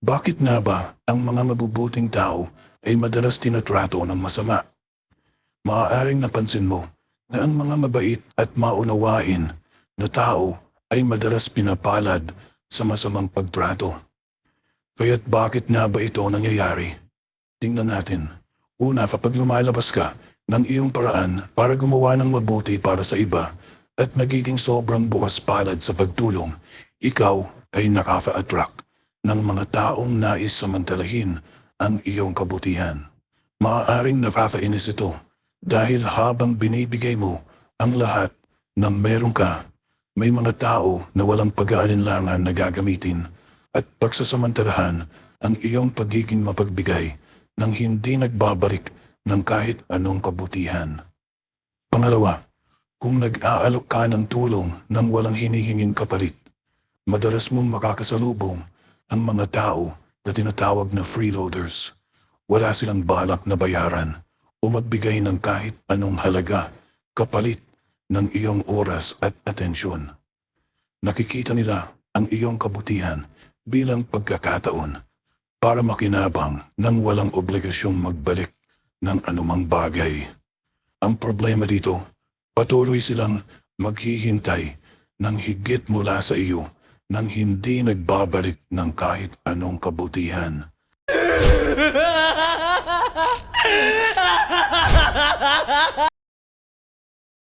Bakit nga ba ang mga mabubuting tao ay madalas tinatrato ng masama? Maaaring napansin mo na ang mga mabait at maunawain na tao ay madalas pinapalad sa masamang pagtrato. Kaya't bakit nga ba ito nangyayari? Tingnan natin. Una, kapag lumalabas ka ng iyong paraan para gumawa ng mabuti para sa iba at nagiging sobrang bukas palad sa pagtulong, ikaw ay nakaka-attract ng mga taong nais samantalahin ang iyong kabutihan. Maaaring nakakainis ito dahil habang binibigay mo ang lahat ng meron ka, may mga tao na walang pag-aalinlangan na gagamitin at pagsasamantalahan ang iyong pagiging mapagbigay nang hindi nagbabalik ng kahit anong kabutihan. Pangalawa, kung nag-aalok ka ng tulong nang walang hinihinging kapalit, madalas mong makakasalubong ang mga tao na tinatawag na freeloaders. Wala silang balak na bayaran o magbigay ng kahit anong halaga kapalit ng iyong oras at atensyon. Nakikita nila ang iyong kabutihan bilang pagkakataon para makinabang nang walang obligasyong magbalik ng anumang bagay. Ang problema dito, patuloy silang maghihintay ng higit mula sa iyo nang hindi nagbabalik ng kahit anong kabutihan.